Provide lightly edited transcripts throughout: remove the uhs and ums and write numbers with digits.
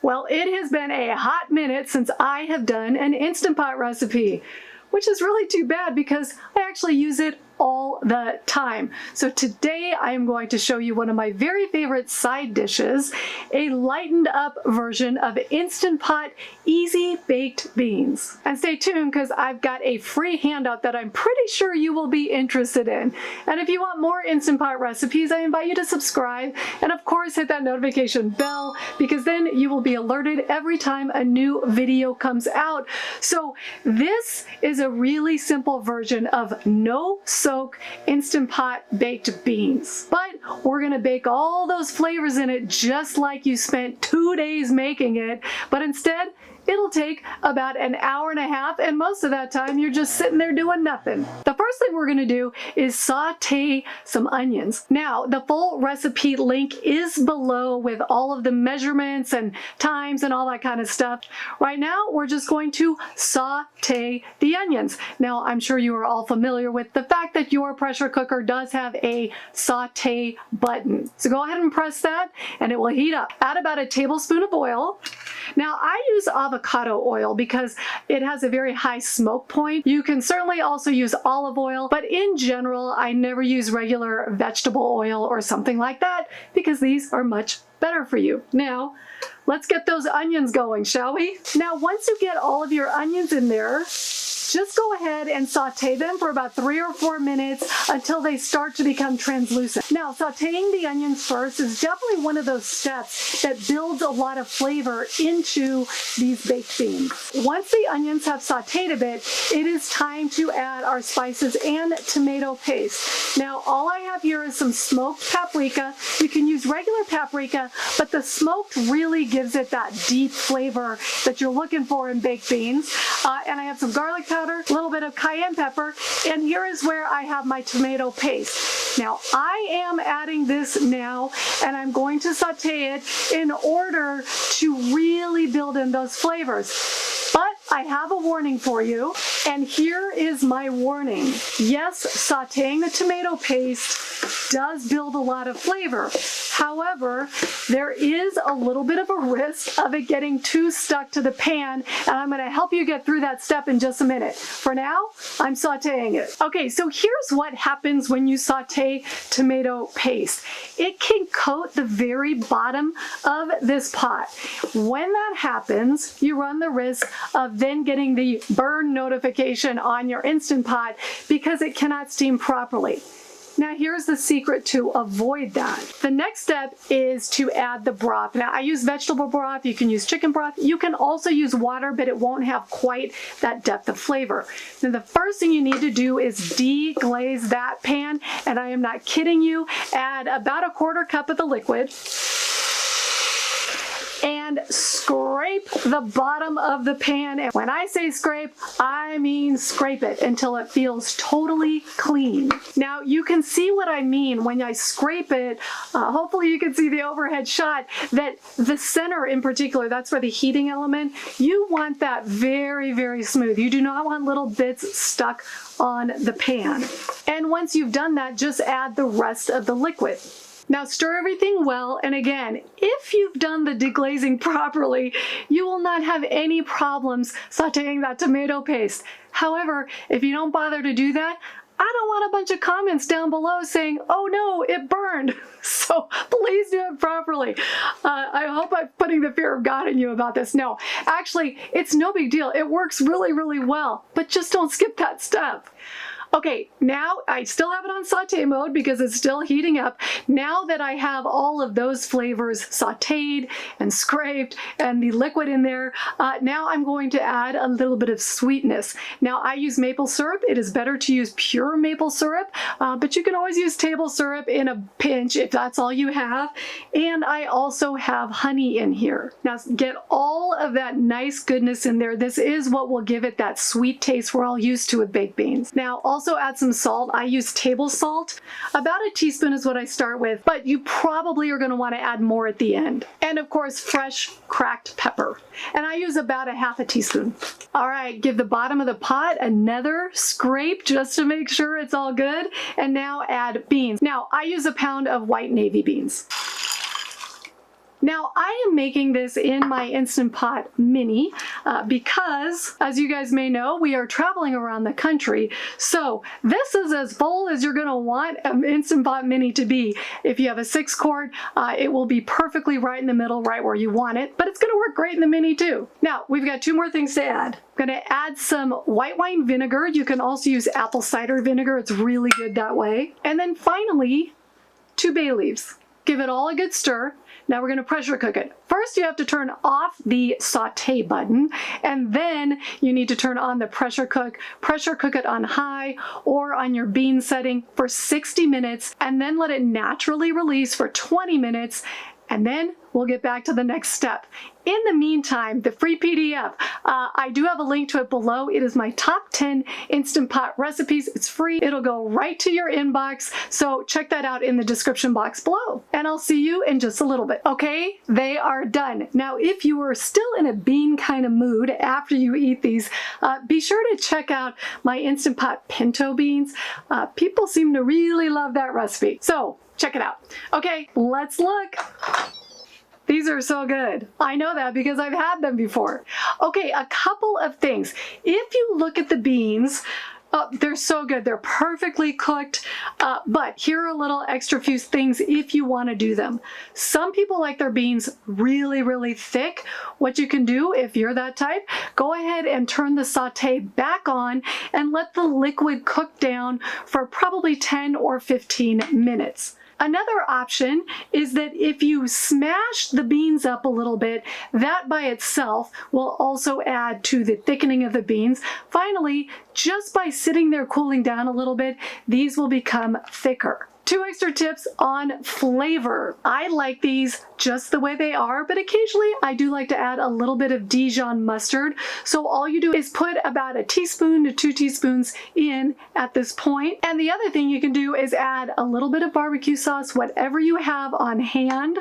Well, it has been a hot minute since I have done an Instant Pot recipe, which is really too bad because I actually use it all the time. So today I am going to show you one of my very favorite side dishes, a lightened up version of Instant Pot easy baked beans. And stay tuned because I've got a free handout that I'm pretty sure you will be interested in. And if you want more Instant Pot recipes, I invite you to subscribe and of course hit that notification bell because then you will be alerted every time a new video comes out. So this is a really simple version of no soak Instant Pot baked beans. But we're gonna bake all those flavors in it just like you spent 2 days making it, but instead it'll take about an hour and a half, and most of that time you're just sitting there doing nothing. The first thing we're gonna do is saute some onions. Now, the full recipe link is below with all of the measurements and times and all that kind of stuff. Right now, we're just going to saute the onions. Now, I'm sure you are all familiar with the fact that your pressure cooker does have a saute button. So go ahead and press that, and it will heat up. Add about a tablespoon of oil. Now, I use avocado oil because it has a very high smoke point. You can certainly also use olive oil, but in general, I never use regular vegetable oil or something like that because these are much better for you. Now, let's get those onions going, shall we? Now, once you get all of your onions in there, just go ahead and saute them for about 3 or 4 minutes until they start to become translucent. Now, sauteing the onions first is definitely one of those steps that builds a lot of flavor into these baked beans. Once the onions have sauteed a bit, it is time to add our spices and tomato paste. Now, all I have here is some smoked paprika. You can use regular paprika, but the smoked really gives it that deep flavor that you're looking for in baked beans. And I have some garlic powder, a little bit of cayenne pepper, and here is where I have my tomato paste. Now, I am adding this now, and I'm going to saute it in order to really build in those flavors. But I have a warning for you, and here is my warning. Yes, sauteing the tomato paste does build a lot of flavor. However, there is a little bit of a risk of it getting too stuck to the pan, and I'm going to help you get through that step in just a minute. For now, I'm sauteing it. Okay, so here's what happens when you saute tomato paste. It can coat the very bottom of this pot. When that happens, you run the risk of then getting the burn notification on your Instant Pot because it cannot steam properly. Now, here's the secret to avoid that. The next step is to add the broth. Now, I use vegetable broth. You can use chicken broth. You can also use water, but it won't have quite that depth of flavor. Now, the first thing you need to do is deglaze that pan, and I am not kidding you. Add about a 1/4 cup of the liquid and scrape the bottom of the pan. And when I say scrape, I mean scrape it until it feels totally clean. Now, you can see what I mean when I scrape it. Hopefully you can see the overhead shot that the center in particular, that's where the heating element, you want that very, very smooth. You do not want little bits stuck on the pan. And once you've done that, just add the rest of the liquid. Now stir everything well, and again, if you've done the deglazing properly, you will not have any problems sauteing that tomato paste. However, if you don't bother to do that, I don't want a bunch of comments down below saying, oh no, it burned. So please do it properly. I hope I'm putting the fear of God in you about this. No, actually, it's no big deal. It works really, really well, but just don't skip that step. Okay, now I still have it on saute mode because it's still heating up. Now that I have all of those flavors sauteed and scraped and the liquid in there, now I'm going to add a little bit of sweetness. Now I use maple syrup. It is better to use pure maple syrup, but you can always use table syrup in a pinch if that's all you have. And I also have honey in here. Now get all of that nice goodness in there. This is what will give it that sweet taste we're all used to with baked beans. Now also add some salt. I use table salt. About a teaspoon is what I start with, but you probably are going to want to add more at the end. And of course, fresh cracked pepper. And I use about a 1/2 teaspoon. All right, give the bottom of the pot another scrape just to make sure it's all good. And now add beans. Now I use a pound of white navy beans. Now I am making this in my Instant Pot Mini because, as you guys may know, we are traveling around the country. So this is as full as you're going to want an Instant Pot Mini to be. If you have a 6-quart, it will be perfectly right in the middle, right where you want it, but it's going to work great in the Mini too. Now we've got 2 more things to add. I'm going to add some white wine vinegar. You can also use apple cider vinegar. It's really good that way. And then finally, 2 bay leaves. Give it all a good stir. Now we're going to pressure cook it. First, you have to turn off the saute button, and then you need to turn on the pressure cook. Pressure cook it on high or on your bean setting for 60 minutes, and then let it naturally release for 20 minutes, and then we'll get back to the next step. In the meantime, the free PDF, I do have a link to it below. It is my top 10 Instant Pot recipes. It's free. It'll go right to your inbox. So check that out in the description box below. And I'll see you in just a little bit. Okay, they are done. Now, if you are still in a bean kind of mood after you eat these, be sure to check out my Instant Pot pinto beans. People seem to really love that recipe. So check it out. Okay, let's look. These are so good. I know that because I've had them before. Okay, a couple of things. If you look at the beans, they're so good. They're perfectly cooked, but here are a little extra few things if you want to do them. Some people like their beans really, really thick. What you can do, if you're that type, go ahead and turn the saute back on and let the liquid cook down for probably 10 or 15 minutes. Another option is that if you smash the beans up a little bit, that by itself will also add to the thickening of the beans. Finally, just by sitting there cooling down a little bit, these will become thicker. 2 extra tips on flavor. I like these just the way they are, but occasionally I do like to add a little bit of Dijon mustard. So all you do is put about 1 teaspoon to 2 teaspoons in at this point. And the other thing you can do is add a little bit of barbecue sauce, whatever you have on hand.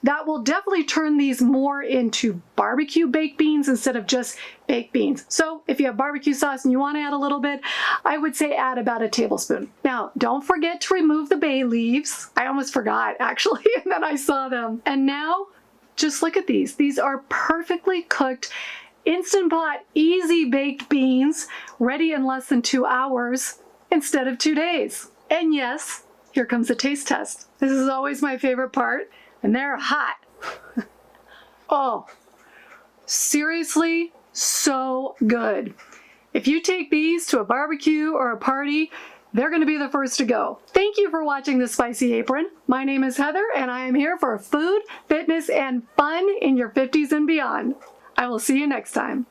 That will definitely turn these more into barbecue baked beans instead of just baked beans. So if you have barbecue sauce and you want to add a little bit, I would say add about 1 tablespoon. Now, don't forget to remove the bay leaves. I almost forgot actually, and then I saw them. And now, just look at these. These are perfectly cooked, Instant Pot, easy baked beans, ready in less than 2 hours instead of 2 days. And yes, here comes a taste test. This is always my favorite part. And they're hot. Oh, seriously, so good. If you take these to a barbecue or a party, they're going to be the first to go. Thank you for watching the Spicy Apron. My name is Heather, and I am here for food, fitness, and fun in your 50s and beyond. I will see you next time.